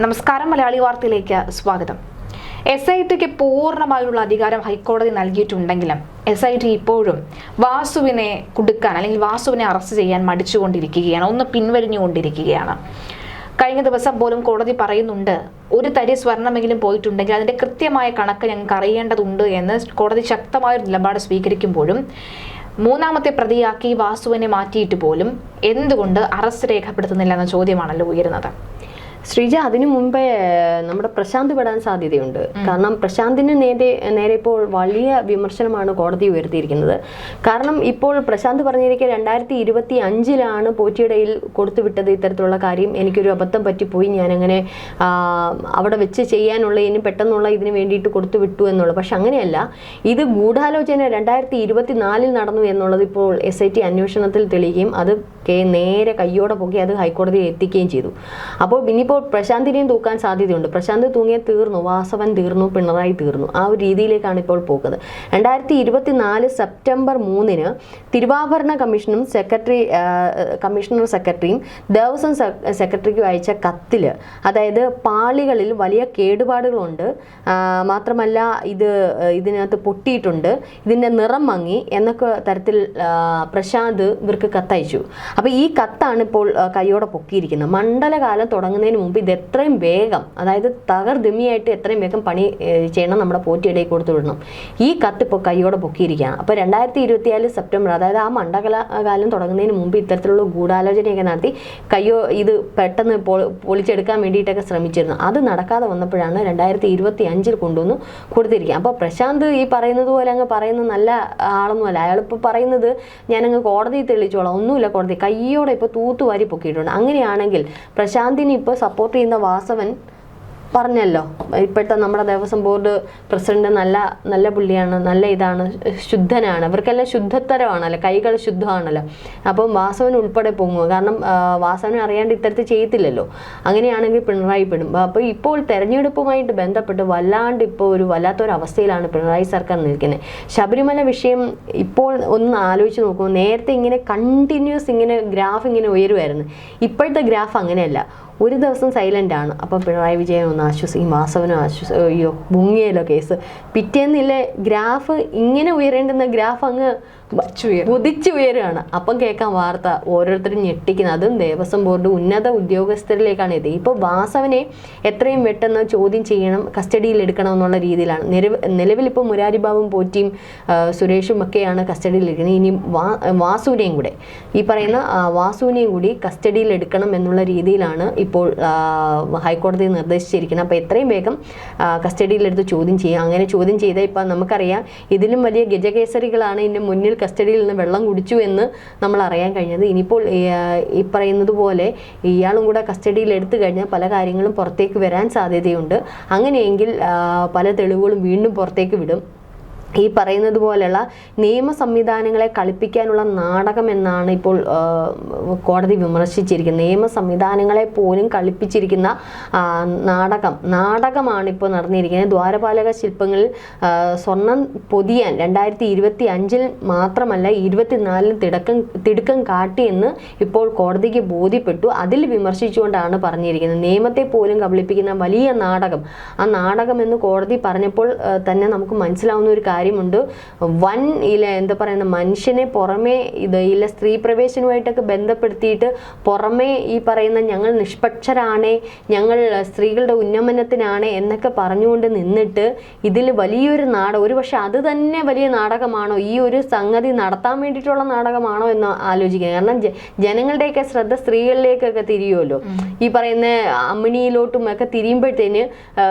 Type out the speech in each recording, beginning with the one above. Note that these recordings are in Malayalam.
നമസ്കാരം, മലയാളി വാർത്തയിലേക്ക് സ്വാഗതം. SITക്ക് പൂർണ്ണമായുള്ള അധികാരം ഹൈക്കോടതി നൽകിയിട്ടുണ്ടെങ്കിലും SIT ഇപ്പോഴും വാസുവിനെ കുടുക്കാൻ അല്ലെങ്കിൽ വാസുവിനെ അറസ്റ്റ് ചെയ്യാൻ മടിച്ചുകൊണ്ടിരിക്കുകയാണ്, ഒന്ന് പിൻവലിഞ്ഞുകൊണ്ടിരിക്കുകയാണ്. കഴിഞ്ഞ ദിവസം പോലും കോടതി പറയുന്നുണ്ട്, ഒരു തരി സ്വർണമെങ്കിലും പോയിട്ടുണ്ടെങ്കിൽ അതിൻ്റെ കൃത്യമായ കണക്ക് ഞങ്ങൾക്ക് അറിയേണ്ടതുണ്ട് എന്ന് കോടതി ശക്തമായ നിലപാട് സ്വീകരിക്കുമ്പോഴും മൂന്നാമത്തെ പ്രതിയാക്കി വാസുവിനെ മാറ്റിയിട്ട് പോലും എന്തുകൊണ്ട് അറസ്റ്റ് രേഖപ്പെടുത്തുന്നില്ല എന്ന ചോദ്യമാണല്ലോ ഉയരുന്നത്. ശ്രീജ, അതിനു മുമ്പേ നമ്മുടെ പ്രശാന്ത് പെടാൻ സാധ്യതയുണ്ട്. കാരണം പ്രശാന്തിന് നേരെ ഇപ്പോൾ വലിയ വിമർശനമാണ് കോടതി ഉയർത്തിയിരിക്കുന്നത്. കാരണം ഇപ്പോൾ പ്രശാന്ത് പറഞ്ഞിരിക്കുക 2025 പോറ്റിയിടയിൽ കൊടുത്തുവിട്ടത് ഇത്തരത്തിലുള്ള കാര്യം എനിക്കൊരു അബദ്ധം പറ്റിപ്പോയി, ഞാനങ്ങനെ അവിടെ വെച്ച് ചെയ്യാനുള്ള ഇനി പെട്ടെന്നുള്ള ഇതിന് വേണ്ടിയിട്ട് കൊടുത്തുവിട്ടു എന്നുള്ളത്. പക്ഷെ അങ്ങനെയല്ല, ഇത് ഗൂഢാലോചന 2024 നടന്നു എന്നുള്ളത് ഇപ്പോൾ SIT അന്വേഷണത്തിൽ തെളിയുകയും അത് നേരെ കയ്യോടെ പൊക്കി അത് ഹൈക്കോടതിയിൽ എത്തിക്കുകയും ചെയ്തു. അപ്പോൾ ഇനിയിപ്പോൾ പ്രശാന്തിനെയും തൂക്കാൻ സാധ്യതയുണ്ട്. പ്രശാന്ത് തൂങ്ങിയാൽ തീർന്നു, വാസവൻ തീർന്നു, പിണറായി തീർന്നു. ആ ഒരു രീതിയിലേക്കാണ് ഇപ്പോൾ പോകുന്നത്. 2024 സെപ്റ്റംബർ 3 തിരുവാഭരണ കമ്മീഷനും കമ്മീഷണർ സെക്രട്ടറിയും ദേവസ്വം സെക്രട്ടറിക്കും അയച്ച കത്തിൽ, അതായത് പാളികളിൽ വലിയ കേടുപാടുകളുണ്ട്, മാത്രമല്ല ഇതിനകത്ത് പൊട്ടിയിട്ടുണ്ട്, ഇതിൻ്റെ നിറം മങ്ങി എന്നൊക്കെ തരത്തിൽ പ്രശാന്ത് ഇവർക്ക് കത്തയച്ചു. അപ്പോൾ ഈ കത്താണ് ഇപ്പോൾ കൈയോടെ പൊക്കിയിരിക്കുന്നത്. മണ്ഡലകാലം തുടങ്ങുന്നതിന് മുമ്പ് ഇത് എത്രയും വേഗം, അതായത് തകർദിമിയായിട്ട് എത്രയും വേഗം പണി ചെയ്യണം, നമ്മുടെ പോറ്റിയിടയിൽ കൊടുത്തു വിടണം. ഈ കത്ത് ഇപ്പോൾ കൈയോടെ പൊക്കിയിരിക്കുകയാണ്. അപ്പോൾ 2024 സെപ്റ്റംബർ, അതായത് ആ മണ്ഡലകാലം തുടങ്ങുന്നതിന് മുമ്പ് ഇത്തരത്തിലുള്ള ഗൂഢാലോചനയൊക്കെ നടത്തി ഇത് പെട്ടെന്ന് പൊളിച്ചെടുക്കാൻ വേണ്ടിയിട്ടൊക്കെ ശ്രമിച്ചിരുന്നു. അത് നടക്കാതെ വന്നപ്പോഴാണ് 2025 കൊണ്ടുവന്ന് കൊടുത്തിരിക്കുക. അപ്പോൾ പ്രശാന്ത് ഈ പറയുന്നത് പോലെ അങ്ങ് പറയുന്ന നല്ല ആളൊന്നുമല്ല. അയാളിപ്പോൾ പറയുന്നത് ഞാനങ്ങ് കോടതിയിൽ തെളിയിച്ചോളാം, ഒന്നുമില്ല, കോടതി കയ്യോടെ ഇപ്പോൾ തൂത്തുവാരി പൊക്കിയിട്ടുണ്ട്. അങ്ങനെയാണെങ്കിൽ പ്രശാന്തിന് ഇപ്പോൾ സപ്പോർട്ട് ചെയ്യുന്ന വാസവൻ പറഞ്ഞല്ലോ, ഇപ്പോഴത്തെ നമ്മുടെ ദേവസ്വം ബോർഡ് പ്രസിഡന്റ് നല്ല പുള്ളിയാണ്, നല്ല ഇതാണ്, ശുദ്ധനാണ്, ഇവർക്കെല്ലാം ശുദ്ധത്തരമാണല്ലോ, കൈകൾ ശുദ്ധമാണല്ലോ. അപ്പം വാസവൻ ഉൾപ്പെടെ പോകുമോ? കാരണം വാസവനെ അറിയാണ്ട് ഇത്തരത്തിൽ ചെയ്യത്തില്ലല്ലോ. അങ്ങനെയാണെങ്കിൽ പിണറായി പെടും. അപ്പോൾ ഇപ്പോൾ തെരഞ്ഞെടുപ്പുമായിട്ട് ബന്ധപ്പെട്ട് വല്ലാത്തൊരവസ്ഥയിലാണ് പിണറായി സർക്കാർ നിൽക്കുന്നത്. ശബരിമല വിഷയം ഇപ്പോൾ ഒന്ന് ആലോചിച്ച് നോക്കുമ്പോൾ നേരത്തെ ഇങ്ങനെ കണ്ടിന്യൂസ് ഇങ്ങനെ ഗ്രാഫ് ഇങ്ങനെ ഉയരുമായിരുന്നു. ഇപ്പോഴത്തെ ഗ്രാഫ് അങ്ങനെയല്ല, ഒരു ദിവസം സൈലൻ്റ് ആണ്, അപ്പം പിണറായി വിജയൻ ഒന്ന് ആശ്വസിക്കും, വാസവനും അയ്യോ മുങ്ങിയല്ലോ കേസ്, പിറ്റേന്നില്ലേ ഗ്രാഫ് ഇങ്ങനെ ഉയരേണ്ടുന്ന ഗ്രാഫ് അങ്ങ് കുതിച്ചു ഉയരുകയാണ്. അപ്പം കേൾക്കാൻ വാർത്ത ഓരോരുത്തരും ഞെട്ടിക്കുന്നത്, അതും ദേവസ്വം ബോർഡ് ഉന്നത ഉദ്യോഗസ്ഥരിലേക്കാണ് എത്തി. ഇപ്പോൾ വാസവനെ എത്രയും പെട്ടെന്ന് ചോദ്യം ചെയ്യണം, കസ്റ്റഡിയിൽ എടുക്കണം എന്നുള്ള രീതിയിലാണ്. നിലവിൽ ഇപ്പോൾ മുരാരിബാബും പോറ്റിയും സുരേഷും ഒക്കെയാണ് കസ്റ്റഡിയിലിരിക്കുന്നത്. ഇനി വാസുവിനെയും കൂടെ ഈ പറയുന്ന വാസുവിനെയും കൂടി കസ്റ്റഡിയിൽ എടുക്കണം എന്നുള്ള രീതിയിലാണ് ഇപ്പോൾ ഹൈക്കോടതി നിർദ്ദേശിച്ചിരിക്കുന്നത്. അപ്പോൾ എത്രയും വേഗം കസ്റ്റഡിയിലെടുത്ത് ചോദ്യം ചെയ്യുക. അങ്ങനെ ചോദ്യം ചെയ്താൽ ഇപ്പം നമുക്കറിയാം, ഇതിലും വലിയ ഗജകേസരികളാണ് ഇതിൻ്റെ മുന്നിൽ കസ്റ്റഡിയിൽ നിന്ന് വെള്ളം കുടിച്ചു എന്ന് നമ്മൾ അറിയാൻ കഴിഞ്ഞത്. ഇനിയിപ്പോൾ ഈ പറയുന്നത് പോലെ ഇയാളും കൂടെ കസ്റ്റഡിയിൽ എടുത്തു കഴിഞ്ഞാൽ പല കാര്യങ്ങളും പുറത്തേക്ക് വരാൻ സാധ്യതയുണ്ട്. അങ്ങനെയെങ്കിൽ പല തെളിവുകളും വീണ്ടും പുറത്തേക്ക് വിടും. ഈ പറയുന്നത് പോലെയുള്ള നിയമ സംവിധാനങ്ങളെ കളിപ്പിക്കാനുള്ള നാടകം എന്നാണ് ഇപ്പോൾ കോടതി വിമർശിച്ചിരിക്കുന്നത്. നിയമ സംവിധാനങ്ങളെ പോലും കളിപ്പിച്ചിരിക്കുന്ന നാടകമാണ് ഇപ്പോൾ നടന്നിരിക്കുന്നത്. ദ്വാരപാലക ശില്പങ്ങളിൽ സ്വർണം പൊതിയാൻ 2025 മാത്രമല്ല 24 തിടുക്കം കാട്ടിയെന്ന് ഇപ്പോൾ കോടതിക്ക് ബോധ്യപ്പെട്ടു. അതിൽ വിമർശിച്ചുകൊണ്ടാണ് പറഞ്ഞിരിക്കുന്നത്. നിയമത്തെ പോലും കബളിപ്പിക്കുന്ന വലിയ നാടകം, ആ നാടകം എന്ന് കോടതി പറഞ്ഞപ്പോൾ തന്നെ നമുക്ക് മനസ്സിലാവുന്ന ഒരു കാര്യമുണ്ട്. എന്താ പറയുന്ന മനുഷ്യനെ പുറമേ സ്ത്രീ പ്രവേശനവുമായിട്ടൊക്കെ ബന്ധപ്പെടുത്തിയിട്ട് പുറമേ ഈ പറയുന്ന ഞങ്ങൾ നിഷ്പക്ഷരാണ്, ഞങ്ങൾ സ്ത്രീകളുടെ ഉന്നമനത്തിനാണ് എന്നൊക്കെ പറഞ്ഞുകൊണ്ട് നിന്നിട്ട് ഇതിൽ വലിയൊരു ഒരു പക്ഷെ അത് തന്നെ വലിയ നാടകമാണോ, ഈ ഒരു സംഗതി നടത്താൻ വേണ്ടിയിട്ടുള്ള നാടകമാണോ എന്ന് ആലോചിക്കുക. കാരണം ജനങ്ങളുടെയൊക്കെ ശ്രദ്ധ സ്ത്രീകളിലേക്കൊക്കെ തിരിയുമല്ലോ. ഈ പറയുന്ന അമ്മിണിയിലോട്ടും ഒക്കെ തിരിയുമ്പോഴത്തേന്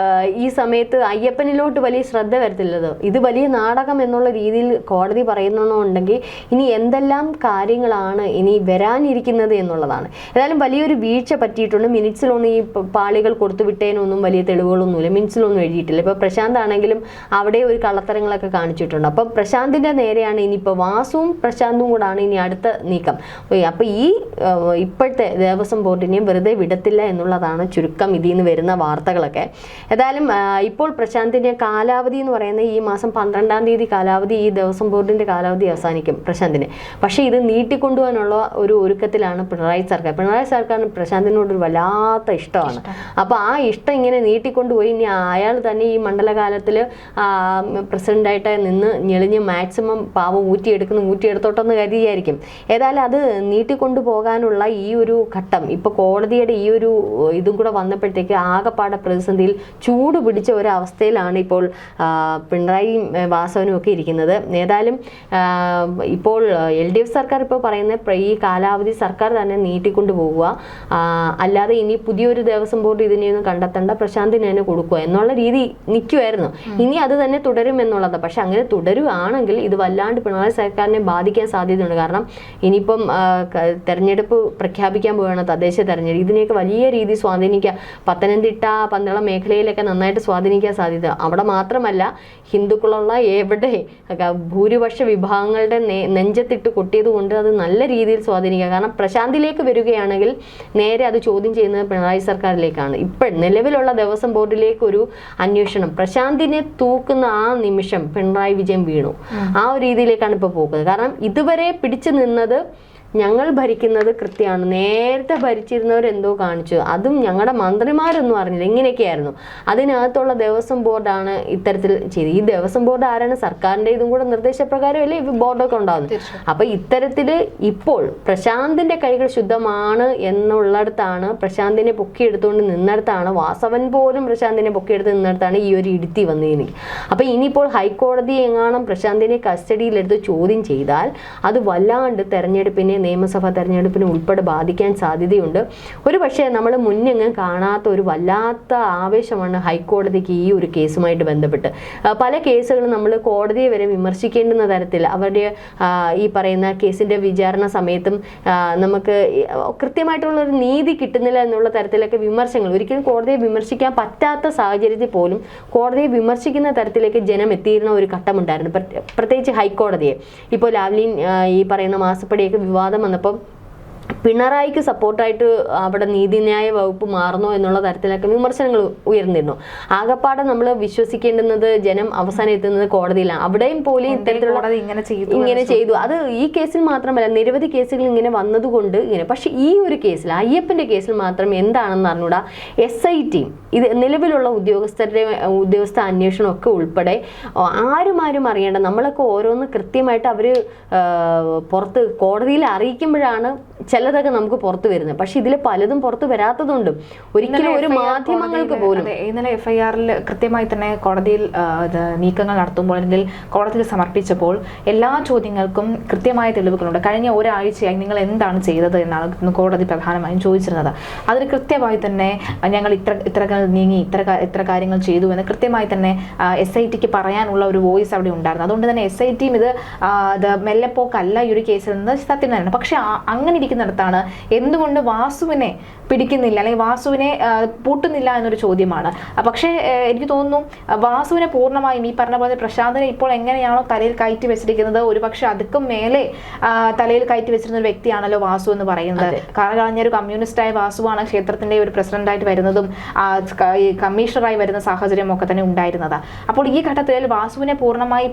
ഈ സമയത്ത് അയ്യപ്പനിലോട്ട് വലിയ ശ്രദ്ധ വരത്തില്ലത്. ഇത് വലിയ നാടകം എന്നുള്ള രീതിയിൽ കോടതി പറയുന്നുണ്ടെങ്കിൽ ഇനി എന്തെല്ലാം കാര്യങ്ങളാണ് ഇനി വരാനിരിക്കുന്നത് എന്നുള്ളതാണ്. ഏതായാലും വലിയൊരു വീഴ്ച പറ്റിയിട്ടുണ്ട്. മിനിറ്റ്സിലൊന്നും ഈ പാളികൾ കൊടുത്തുവിട്ടതിനൊന്നും വലിയ തെളിവുകളൊന്നുമില്ല, മിനിറ്റ്സിലൊന്നും എഴുതിയിട്ടില്ല. ഇപ്പോൾ പ്രശാന്ത് ആണെങ്കിലും അവിടെ ഒരു കള്ളത്തരങ്ങളൊക്കെ കാണിച്ചിട്ടുണ്ട്. അപ്പം പ്രശാന്തിൻ്റെ നേരെയാണ് ഇനിയിപ്പോൾ വാസുവും പ്രശാന്തും കൂടാണ് ഇനി അടുത്ത നീക്കം. അപ്പോൾ ഇപ്പോഴത്തെ ദേവസ്വം ബോർഡിനെയും വെറുതെ വിടത്തില്ല എന്നുള്ളതാണ് ചുരുക്കം ഇതിൽ നിന്ന് വരുന്ന വാർത്തകളൊക്കെ. ഏതായാലും ഇപ്പോൾ പ്രശാന്തിൻ്റെ കാലാവധി എന്ന് പറയുന്നത് ഈ മാസം 12 12-ാം തീയതി കാലാവധി, ഈ ദേവസ്വം ബോർഡിന്റെ കാലാവധി അവസാനിക്കും പ്രശാന്തിന്. പക്ഷേ ഇത് നീട്ടിക്കൊണ്ടുപോകാനുള്ള ഒരു ഒരുക്കത്തിലാണ് പിണറായി സർക്കാർ. പിണറായി സർക്കാരിന് പ്രശാന്തിനോടൊരു വല്ലാത്ത ഇഷ്ടമാണ്. അപ്പോൾ ആ ഇഷ്ടം ഇങ്ങനെ നീട്ടിക്കൊണ്ടുപോയി ഇനി അയാൾ തന്നെ ഈ മണ്ഡലകാലത്തിൽ പ്രസിഡന്റായിട്ട് നിന്ന് ഞെളിഞ്ഞ് മാക്സിമം പാവം ഊറ്റിയെടുത്തോട്ടെന്ന് കരുതിയായിരിക്കും. ഏതായാലും അത് നീട്ടിക്കൊണ്ടു പോകാനുള്ള ഈ ഒരു ഘട്ടം ഇപ്പോൾ കോടതിയുടെ ഈ ഒരു ഇതും കൂടെ വന്നപ്പോഴത്തേക്ക് ആകെപ്പാടെ പ്രതിസന്ധിയിൽ ചൂട് പിടിച്ച ഒരു അവസ്ഥയിലാണ് ഇപ്പോൾ പിണറായിയും വാസവനും ഒക്കെ ഇരിക്കുന്നത്. ഏതായാലും ഇപ്പോൾ LDF സർക്കാർ ഇപ്പോൾ പറയുന്നത് ഈ കാലാവധി സർക്കാർ തന്നെ നീട്ടിക്കൊണ്ടു പോകുക, അല്ലാതെ ഇനി പുതിയൊരു ദേവസ്വം ബോർഡ് ഇതിനെയൊന്നും കണ്ടെത്തേണ്ട, പ്രശാന്തിന് തന്നെ കൊടുക്കുക എന്നുള്ള രീതി നിൽക്കുമായിരുന്നു. ഇനി അത് തന്നെ തുടരും എന്നുള്ളത്. പക്ഷെ അങ്ങനെ തുടരുകയാണെങ്കിൽ ഇത് വല്ലാണ്ട് പിണറായി സർക്കാരിനെ ബാധിക്കാൻ സാധ്യതയുണ്ട്. കാരണം ഇനിയിപ്പം തെരഞ്ഞെടുപ്പ് പ്രഖ്യാപിക്കാൻ പോവുകയാണ്, തദ്ദേശ തെരഞ്ഞെടുപ്പ്. ഇതിനെയൊക്കെ വലിയ രീതിയിൽ സ്വാധീനിക്കുക, പത്തനംതിട്ട പന്തളം മേഖലയിലൊക്കെ നന്നായിട്ട് സ്വാധീനിക്കാൻ സാധ്യത. അവിടെ മാത്രമല്ല, ഹിന്ദുക്കളുള്ള എവിടെ ഭൂരിപക്ഷ വിഭാഗങ്ങളുടെ നെഞ്ചത്തിട്ട് കൊട്ടിയത് കൊണ്ട് അത് നല്ല രീതിയിൽ സ്വാധീനിക്കുക. കാരണം പ്രശാന്തിലേക്ക് വരികയാണെങ്കിൽ നേരെ അത് ചോദ്യം ചെയ്യുന്നത് പിണറായി സർക്കാരിലേക്കാണ്. ഇപ്പോൾ നിലവിലുള്ള ദേവസ്വം ബോർഡിലേക്ക് ഒരു അന്വേഷണം, പ്രശാന്തിനെ തൂക്കുന്ന ആ നിമിഷം പിണറായി വിജയൻ വീണു. ആ ഒരു രീതിയിലേക്കാണ് ഇപ്പോൾ പോകുന്നത്. കാരണം ഇതുവരെ പിടിച്ചു നിന്നത് ഞങ്ങൾ ഭരിക്കുന്നത് കൃത്യമാണ്, നേരത്തെ ഭരിച്ചിരുന്നവരെന്തോ കാണിച്ചു, അതും ഞങ്ങളുടെ മന്ത്രിമാരൊന്നും അറിഞ്ഞില്ല, ഇങ്ങനെയൊക്കെയായിരുന്നു. അതിനകത്തുള്ള ദേവസ്വം ബോർഡാണ് ഇത്തരത്തിൽ ചെയ്തത്. ഈ ദേവസ്വം ബോർഡ് ആരാണ്? സർക്കാരിൻ്റെ ഇതും കൂടെ നിർദ്ദേശപ്രകാരമല്ലേ ഈ ബോർഡൊക്കെ ഉണ്ടാകുന്നത്. അപ്പോൾ ഇത്തരത്തിൽ ഇപ്പോൾ പ്രശാന്തിൻ്റെ കൈകൾ ശുദ്ധമാണ് എന്നുള്ളിടത്താണ്, പ്രശാന്തിനെ പൊക്കിയെടുത്തുകൊണ്ട് നിന്നിടത്താണ്, വാസവൻ പോലും പ്രശാന്തിനെ പൊക്കിയെടുത്ത് നിന്നിടത്താണ് ഈ ഒരു ഇടുത്തി വന്നതിന്. അപ്പോൾ ഇനിയിപ്പോൾ ഹൈക്കോടതി എങ്ങാനും പ്രശാന്തിനെ കസ്റ്റഡിയിലെടുത്ത് ചോദ്യം ചെയ്താൽ അത് വല്ലാണ്ട് തെരഞ്ഞെടുപ്പിനെ, നിയമസഭാ തെരഞ്ഞെടുപ്പിന് ഉൾപ്പെടെ ബാധിക്കാൻ സാധ്യതയുണ്ട്. ഒരു പക്ഷേ നമ്മൾ മുന്നെങ്ങും കാണാത്ത ഒരു വല്ലാത്ത ആവേശമാണ് ഹൈക്കോടതിക്ക് ഈ ഒരു കേസുമായിട്ട് ബന്ധപ്പെട്ട്. പല കേസുകളും നമ്മൾ കോടതിയെ വരെ വിമർശിക്കേണ്ടുന്ന തരത്തിൽ അവരുടെ ഈ പറയുന്ന കേസിൻ്റെ വിചാരണ സമയത്തും നമുക്ക് കൃത്യമായിട്ടുള്ളൊരു നീതി കിട്ടുന്നില്ല എന്നുള്ള തരത്തിലൊക്കെ വിമർശനങ്ങൾ, ഒരിക്കലും കോടതിയെ വിമർശിക്കാൻ പറ്റാത്ത സാഹചര്യത്തിൽ പോലും കോടതിയെ വിമർശിക്കുന്ന തരത്തിലേക്ക് ജനം എത്തിയിരുന്ന ഒരു ഘട്ടമുണ്ടായിരുന്നു, പ്രത്യേകിച്ച് ഹൈക്കോടതിയെ. ഇപ്പോൾ ലാവ്ലിൻ ഈ പറയുന്ന മാസപ്പടിയൊക്കെ വിവാദം വന്നപ്പം പിണറായിക്ക് സപ്പോർട്ടായിട്ട് അവിടെ നീതിന്യായ വകുപ്പ് മാറുന്നോ എന്നുള്ള തരത്തിലൊക്കെ വിമർശനങ്ങൾ ഉയർന്നിരുന്നു. ആകപ്പാടെ നമ്മൾ വിശ്വസിക്കേണ്ടുന്നത് ജനം അവസാനം എത്തുന്നത് കോടതിയിലാണ്. അവിടെയും പോലും ഇത്തരത്തിലുള്ള ഇങ്ങനെ ചെയ്തു. അത് ഈ കേസിൽ മാത്രമല്ല, നിരവധി കേസുകൾ ഇങ്ങനെ വന്നതുകൊണ്ട് ഇങ്ങനെ. പക്ഷെ ഈ ഒരു കേസിൽ, അയ്യപ്പൻ്റെ കേസിൽ മാത്രം എന്താണെന്ന് അറിഞ്ഞൂടാ, SIT ഇത് നിലവിലുള്ള ഉദ്യോഗസ്ഥ അന്വേഷണമൊക്കെ ഉൾപ്പെടെ ആരും അറിയേണ്ട, നമ്മളൊക്കെ ഓരോന്ന് കൃത്യമായിട്ട് അവർ പുറത്ത് കോടതിയിൽ അറിയിക്കുമ്പോഴാണ് ചിലതൊക്കെ നമുക്ക് പുറത്തു വരുന്നത്. പക്ഷെ ഇതിൽ പലതും പുറത്തു വരാത്തതുകൊണ്ട് ഒരിക്കലും ഒരു മാധ്യമങ്ങൾക്ക് പോലും ഇന്നലെ FIR-ൽ കൃത്യമായി തന്നെ കോടതിയിൽ നീക്കങ്ങൾ നടത്തുമ്പോൾ അല്ലെങ്കിൽ കോടതിയിൽ സമർപ്പിച്ചപ്പോൾ എല്ലാ ചോദ്യങ്ങൾക്കും കൃത്യമായ തെളിവുകളുണ്ട്. കഴിഞ്ഞ ഒരാഴ്ചയായി നിങ്ങൾ എന്താണ് ചെയ്തത് എന്നാണ് കോടതി പ്രധാനമായും ചോദിച്ചിരുന്നത്. അതിന് കൃത്യമായി തന്നെ ഞങ്ങൾ ഇത്ര നീങ്ങി ഇത്ര കാര്യങ്ങൾ ചെയ്തു എന്ന് കൃത്യമായി തന്നെ SITക്ക് പറയാനുള്ള ഒരു വോയിസ് അവിടെ ഉണ്ടായിരുന്നു. അതുകൊണ്ട് തന്നെ SITയും ഇത് മെല്ലെപ്പോക്കല്ല ഈ ഒരു കേസിൽ നിന്ന് സത്യം തന്നെയാണ്. പക്ഷെ അങ്ങനെ ഇരിക്കുന്നിടത്താണ് എന്തുകൊണ്ട് വാസുവിനെ പിടിക്കുന്നില്ല അല്ലെങ്കിൽ വാസുവിനെ പൂട്ടുന്നില്ല എന്നൊരു ചോദ്യമാണ്. പക്ഷേ എനിക്ക് തോന്നുന്നു വാസുവിനെ പൂർണ്ണമായും ഈ പറഞ്ഞ പോലെ പ്രശാന്തിനെ ഇപ്പോൾ എങ്ങനെയാണോ തലയിൽ കയറ്റി വെച്ചിരിക്കുന്നത്, ഒരുപക്ഷെ അതുക്കും മേലെ തലയിൽ കയറ്റി വെച്ചിരുന്ന ഒരു വ്യക്തിയാണല്ലോ വാസു എന്ന് പറയുന്നത്. കാലകളഞ്ഞൊരു കമ്മ്യൂണിസ്റ്റായ വാസുവാണ് ക്ഷേത്രത്തിന്റെ ഒരു പ്രസിഡന്റായിട്ട് വരുന്നതും കമ്മീഷണറായി വരുന്ന സാഹചര്യം ഒക്കെ തന്നെ ഉണ്ടായിരുന്നത്. അപ്പോൾ ഈ ഘട്ടത്തിൽ വാസുവിനെ പൂർണ്ണമായി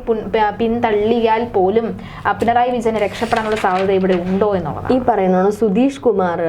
പിന്തള്ളിയാൽ പോലും പിണറായി വിജയനെ രക്ഷപ്പെടാനുള്ള സാധ്യത ഇവിടെ ഉണ്ടോ എന്നുള്ളത് ഈ പറയുന്നതാണ്. സുധീഷ് കുമാർ,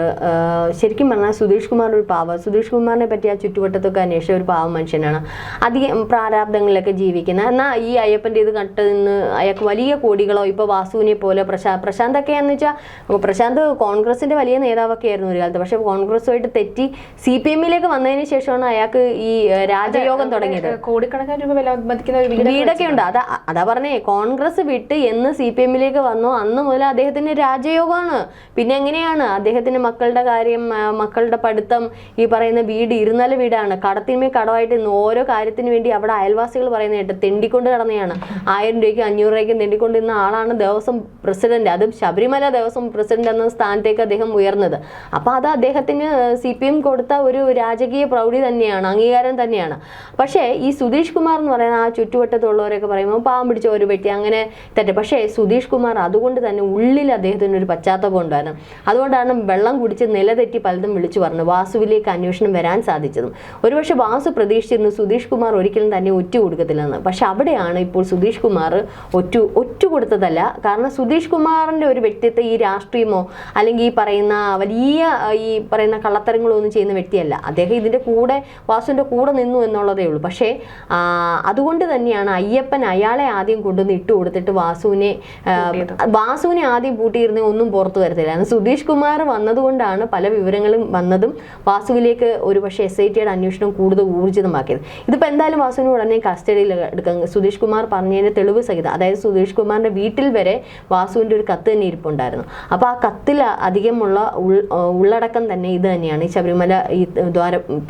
ശരിക്കും പറഞ്ഞാൽ സുധീഷ് കുമാർ ഒരു പാവം. സുധീഷ് കുമാറിനെ പറ്റി ആ ചുറ്റുവട്ടത്തൊക്കെ അന്വേഷിച്ച ഒരു പാവം മനുഷ്യനാണ്, അധികം പ്രാരാബ്ദങ്ങളിലൊക്കെ ജീവിക്കുന്ന. എന്നാൽ ഈ അയ്യപ്പൻ്റെ ഇത് കണ്ടു നിന്ന് അയാൾക്ക് വലിയ കോടികളോ, ഇപ്പോൾ വാസുവിനെ പോലെ പ്രശാന്തൊക്കെ എന്ന് വെച്ചാൽ പ്രശാന്ത് കോൺഗ്രസിന്റെ വലിയ നേതാവൊക്കെ ആയിരുന്നു ഒരു കാലത്ത്. പക്ഷെ കോൺഗ്രസുമായിട്ട് തെറ്റി CPM-ലേക്ക് വന്നതിന് ശേഷമാണ് അയാൾക്ക് ഈ രാജയോഗം തുടങ്ങിയത്. കോടിക്കണക്കിന് രൂപ വില മതിക്കുന്ന വീടൊക്കെ ഉണ്ട്. അതാ പറഞ്ഞേ, കോൺഗ്രസ് വിട്ട് എന്ന് CPM-ലേക്ക് വന്നോ അന്ന് മുതൽ അദ്ദേഹത്തിന് രാജയോഗമാണ്. പിന്നെ എങ്ങനെയാണ് അദ്ദേഹത്തിന്റെ മക്കളുടെ കാര്യം, മക്കളുടെ പഠിത്തം, ഈ പറയുന്ന വീട് ഇരുന്നല വീടാണ്, കടത്തിന്മേൽ കടമായിട്ട് ഇന്ന് ഓരോ കാര്യത്തിന് വേണ്ടി അവിടെ അയൽവാസികൾ പറയുന്ന കേട്ട് തെണ്ടിക്കൊണ്ട് കിടന്നെയാണ്. 1000 രൂപയ്ക്കും 500 രൂപയ്ക്കും തെണ്ടിക്കൊണ്ടിരുന്ന ആളാണ് ദേവസ്വം പ്രസിഡന്റ്. അതും ശബരിമല ദേവസ്വം പ്രസിഡന്റ് എന്ന സ്ഥാനത്തേക്ക് അദ്ദേഹം ഉയർന്നത്. അപ്പൊ അത് അദ്ദേഹത്തിന് CPM കൊടുത്ത ഒരു രാജകീയ പ്രൗഢി തന്നെയാണ്, അംഗീകാരം തന്നെയാണ്. പക്ഷേ ഈ സുധീഷ് കുമാർ എന്ന് പറയുന്ന ആ ചുറ്റുവട്ടത്തുള്ളവരൊക്കെ പറയുമ്പോൾ പാവം പിടിച്ച ഒരു വ്യക്തി അങ്ങനെ തെറ്റ്. പക്ഷേ സുധീഷ് കുമാർ അതുകൊണ്ട് തന്നെ ഉള്ളിൽ അദ്ദേഹത്തിന് ഒരു പശ്ചാത്തലം ഉണ്ടായിരുന്നു. അതുകൊണ്ടാണ് വെള്ളം കുടിച്ച് നിലതെറ്റി പലതും വിളിച്ചു പറഞ്ഞു വാസുവിലേക്ക് അന്വേഷണം വരാൻ സാധിച്ചതും. ഒരുപക്ഷെ വാസു പ്രതീക്ഷിച്ചിരുന്നു സുധീഷ് കുമാർ ഒരിക്കലും തന്നെ ഒറ്റ കൊടുക്കത്തില്ലെന്ന്. പക്ഷെ അവിടെയാണ് ഇപ്പോൾ സുധീഷ് കുമാർ ഒറ്റ കൊടുത്തതല്ല. കാരണം സുധീഷ് കുമാറിന്റെ ഒരു വ്യക്തിത്വം ഈ രാഷ്ട്രീയമോ അല്ലെങ്കിൽ ഈ പറയുന്ന കള്ളത്തരങ്ങളോ ഒന്നും ചെയ്യുന്ന വ്യക്തിയല്ല. അദ്ദേഹം ഇതിന്റെ കൂടെ വാസുവിന്റെ കൂടെ നിന്നു എന്നുള്ളതേ ഉള്ളൂ. പക്ഷേ അതുകൊണ്ട് തന്നെയാണ് അയ്യപ്പൻ അയാളെ ആദ്യം കൊണ്ടുവന്ന് ഇട്ട് കൊടുത്തിട്ട് വാസുവിനെ ആദ്യം പൂട്ടിയിരുന്ന ഒന്നും പുറത്തു വരത്തില്ല. സുധീഷ് കുമാർ വന്നതുകൊണ്ടാണ് പല വിവരങ്ങളും വന്നതും വാസുവിലേക്ക് ഒരുപക്ഷെ SIT അന്വേഷണം കൂടുതൽ ഊർജിതമാക്കിയത്. ഇതിപ്പോൾ എന്തായാലും വാസുവിനെ ഉടനെ കസ്റ്റഡിയിൽ എടുക്കാം. സുധീഷ് കുമാർ പറഞ്ഞതിന്റെ തെളിവ് സഹിതം, അതായത് സുധീഷ് കുമാറിന്റെ വീട്ടിൽ വരെ വാസുവിന്റെ ഒരു കത്ത് തന്നെ ഇരിപ്പുണ്ടായിരുന്നു. അപ്പോൾ ആ കത്തിൽ അധികമുള്ള ഉള്ളടക്കം തന്നെ ഇത് തന്നെയാണ്, ഈ ശബരിമല ഈ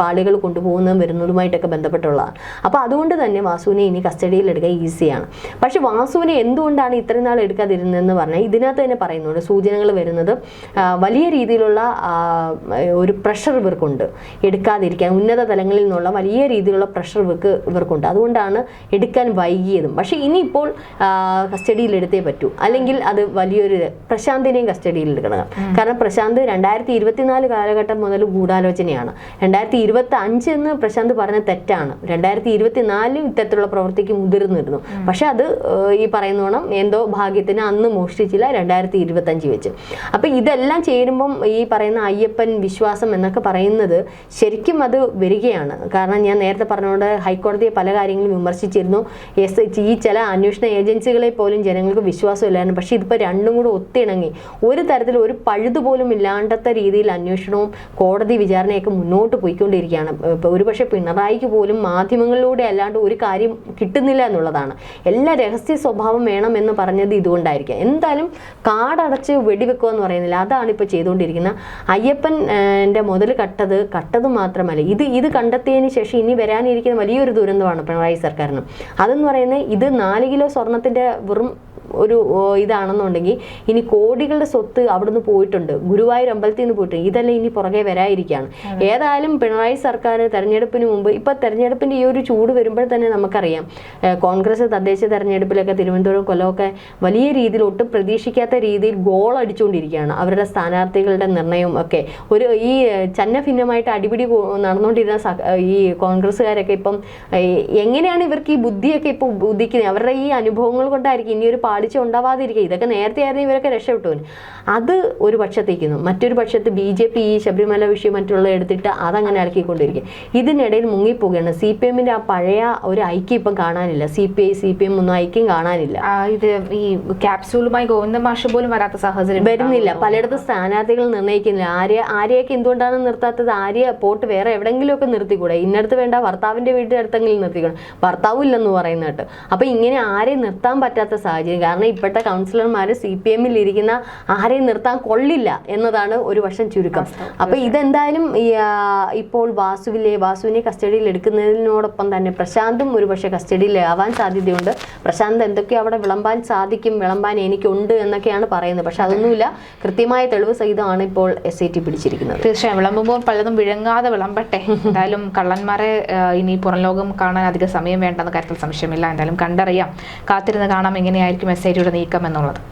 പാളികൾ കൊണ്ടുപോകുന്നതും വരുന്നതുമായിട്ടൊക്കെ ബന്ധപ്പെട്ടുള്ളതാണ്. അപ്പോൾ അതുകൊണ്ട് തന്നെ വാസുവിനെ ഇനി കസ്റ്റഡിയിൽ എടുക്കാൻ ഈസിയാണ്. പക്ഷെ വാസുവിനെ എന്തുകൊണ്ടാണ് ഇത്രയും നാൾ എടുക്കാതിരുന്നതെന്ന് പറഞ്ഞാൽ ഇതിനകത്ത് തന്നെ പറയുന്നുണ്ട്. സൂചനകൾ വരുന്നത് വലിയ രീതിയിലുള്ള ഒരു പ്രഷർ ഇവർക്കുണ്ട് എടുക്കാതിരിക്കാൻ. ഉന്നത തലങ്ങളിൽ നിന്നുള്ള വലിയ രീതിയിലുള്ള പ്രഷർ ഇവർക്കുണ്ട്. അതുകൊണ്ടാണ് എടുക്കാൻ വൈകിയതും. പക്ഷെ ഇനിയിപ്പോൾ കസ്റ്റഡിയിൽ എടുത്തേ പറ്റൂ. അല്ലെങ്കിൽ അത് വലിയൊരു പ്രശാന്തിനെയും കസ്റ്റഡിയിൽ എടുക്കണം. കാരണം പ്രശാന്ത് 2024 കാലഘട്ടം മുതൽ ഗൂഢാലോചനയാണ്. 2025 എന്ന് പ്രശാന്ത് പറഞ്ഞ തെറ്റാണ്. 2024 ഇത്തരത്തിലുള്ള പ്രവൃത്തിക്ക് മുതിർന്നിരുന്നു. പക്ഷെ അത് ഈ പറയുന്നോണം എന്തോ ഭാഗ്യത്തിന് അന്ന് മോഷ്ടിച്ചില്ല, 2025 വെച്ച്. അപ്പൊ ഇതെല്ലാം ചേരുമ്പം ഈ പറയുന്ന അയ്യപ്പൻ വിശ്വാസം എന്നൊക്കെ പറയുന്നത് ശരിക്കും അത് വരികയാണ്. കാരണം ഞാൻ നേരത്തെ പറഞ്ഞുകൊണ്ട് ഹൈക്കോടതിയെ പല കാര്യങ്ങളും വിമർശിച്ചിരുന്നു. ഈ ചില അന്വേഷണ ഏജൻസികളെ പോലും ജനങ്ങൾക്ക് വിശ്വാസമില്ലായിരുന്നു. പക്ഷെ ഇതിപ്പോൾ രണ്ടും കൂടെ ഒത്തിണങ്ങി ഒരു തരത്തിൽ ഒരു പഴുതുപോലും ഇല്ലാണ്ടത്തെ രീതിയിൽ അന്വേഷണവും കോടതി വിചാരണയൊക്കെ മുന്നോട്ട് പോയിക്കൊണ്ടിരിക്കുകയാണ്. ഒരുപക്ഷെ പിണറായിക്ക് പോലും മാധ്യമങ്ങളിലൂടെ അല്ലാണ്ട് ഒരു കാര്യം കിട്ടുന്നില്ല എന്നുള്ളതാണ്. എല്ലാ രഹസ്യ സ്വഭാവം വേണം എന്ന് പറഞ്ഞത് ഇതുകൊണ്ടായിരിക്കാം. എന്തായാലും കാടടച്ച് വെടിവെക്കുക എന്ന് പറയുന്നില്ല, അതാണ് ഇപ്പോൾ ചെയ്തുകൊണ്ടിരിക്കുന്നത്. അയ്യപ്പൻ്റെ മുതൽ കട്ടത് മാത്രമല്ല, ഇത് കണ്ടെത്തിയതിന് ശേഷം ഇനി വരാനിരിക്കുന്ന വലിയൊരു ദുരന്തമാണ് പിണറായി സർക്കാരിന്. അതെന്ന് പറയുന്നത് ഇത് 4 കിലോ സ്വർണത്തിൻ്റെ വെറും ഒരു ഇതാണെന്നുണ്ടെങ്കിൽ ഇനി കോടികളുടെ സ്വത്ത് അവിടുന്ന് പോയിട്ടുണ്ട്, ഗുരുവായൂർ അമ്പലത്തിൽ നിന്ന് പോയിട്ടുണ്ട്. ഇതെല്ലാം ഇനി പുറകെ വരാതിരിക്കുകയാണ്. ഏതായാലും പിണറായി സർക്കാർ തെരഞ്ഞെടുപ്പിന് മുമ്പ്, ഇപ്പൊ തെരഞ്ഞെടുപ്പിന്റെ ഈ ഒരു ചൂട് വരുമ്പോൾ തന്നെ നമുക്കറിയാം കോൺഗ്രസ് തദ്ദേശ തെരഞ്ഞെടുപ്പിലൊക്കെ തിരുവനന്തപുരം കൊല്ലമൊക്കെ വലിയ രീതിയിൽ ഒട്ടും പ്രതീക്ഷിക്കാത്ത രീതിയിൽ ഗോൾ അടിച്ചുകൊണ്ടിരിക്കുകയാണ്. അവരുടെ സ്ഥാനാർത്ഥികളുടെ നിർണയവും ഒക്കെ ഈ ഛന്നഭിന്നമായിട്ട് അടിപിടി നടന്നുകൊണ്ടിരുന്ന ഈ കോൺഗ്രസ്സുകാരൊക്കെ ഇപ്പം എങ്ങനെയാണ് ഇവർക്ക് ഈ ബുദ്ധിയൊക്കെ ഇപ്പൊ ഉദിക്കുന്നത്? അവരുടെ ഈ അനുഭവങ്ങൾ കൊണ്ടായിരിക്കും ഇനി ഒരു പാളിച്ച ഉണ്ടാവാതിരിക്കുക. ഇതൊക്കെ നേരത്തെ ആയിരുന്നു ഇവരൊക്കെ രക്ഷപ്പെട്ടു. അത് ഒരു പക്ഷത്തേക്കുന്നു. മറ്റൊരു പക്ഷത്ത് BJP ഈ ശബരിമല വിഷയം മറ്റുള്ള എടുത്തിട്ട് അതങ്ങനെ അലക്കിക്കൊണ്ടിരിക്കുക. ഇതിനിടയിൽ മുങ്ങിപ്പോവുകയാണ്. CPM-ന്റെ ആ പഴയ ഒരു ഐക്യം ഇപ്പം കാണാനില്ല. CPI CPM ഒന്നും ഐക്യം കാണാനില്ല. ഇത് ഈ ക്യാപ്സൂളുമായി ഗോവിന്ദ മാഷ് പോലും വരാത്ത സാഹചര്യം വരുന്നില്ല. പലയിടത്തും സ്ഥാനാർത്ഥികൾ നിർണ്ണയിക്കുന്നില്ല. ആരെയൊക്കെ എന്തുകൊണ്ടാണ് നിർത്താത്തത്? ആര്യ പോട്ട് വേറെ എവിടെയെങ്കിലുമൊക്കെ നിർത്തിക്കൂടെ? ഇന്നടുത്ത് വേണ്ട ഭർത്താവിന്റെ വീട്ടിൽ അടുത്തെങ്കിലും നിർത്തിക്കൂടെ? ഭർത്താവും ഇല്ലെന്ന് പറയുന്ന കേട്ട്. അപ്പൊ ഇങ്ങനെ ആരെയും നിർത്താൻ പറ്റാത്ത സാഹചര്യം. കാരണം ഇപ്പോഴത്തെ കൗൺസിലർമാർ CPM-ൽ ഇരിക്കുന്ന ആരെയും നിർത്താൻ കൊള്ളില്ല എന്നതാണ് ഒരു വശം ചുരുക്കം. അപ്പൊ ഇതെന്തായാലും ഇപ്പോൾ വാസുവിനെ കസ്റ്റഡിയിൽ എടുക്കുന്നതിനോടൊപ്പം തന്നെ പ്രശാന്തും ഒരു പക്ഷേ കസ്റ്റഡിയിൽ ആവാൻ സാധ്യതയുണ്ട്. പ്രശാന്ത് എന്തൊക്കെയോ അവിടെ വിളമ്പാൻ എനിക്കുണ്ട് എന്നൊക്കെയാണ് പറയുന്നത്. പക്ഷെ അതൊന്നുമില്ല, കൃത്യമായ തെളിവ് സഹിതമാണ് ഇപ്പോൾ SIT പിടിച്ചിരിക്കുന്നത്. തീർച്ചയായും വിളമ്പുമ്പോൾ പലതും വിഴുങ്ങാതെ വിളമ്പട്ടെ. എന്തായാലും കള്ളന്മാരെ ഇനി പുറം ലോകം കാണാൻ അധിക സമയം വേണ്ടെന്ന കാര്യത്തിൽ സംശയമില്ല. എന്തായാലും കണ്ടറിയാം, കാത്തിരുന്ന് കാണാം എങ്ങനെയായിരിക്കും SIT-യുടെ നീക്കം എന്നുള്ളത്.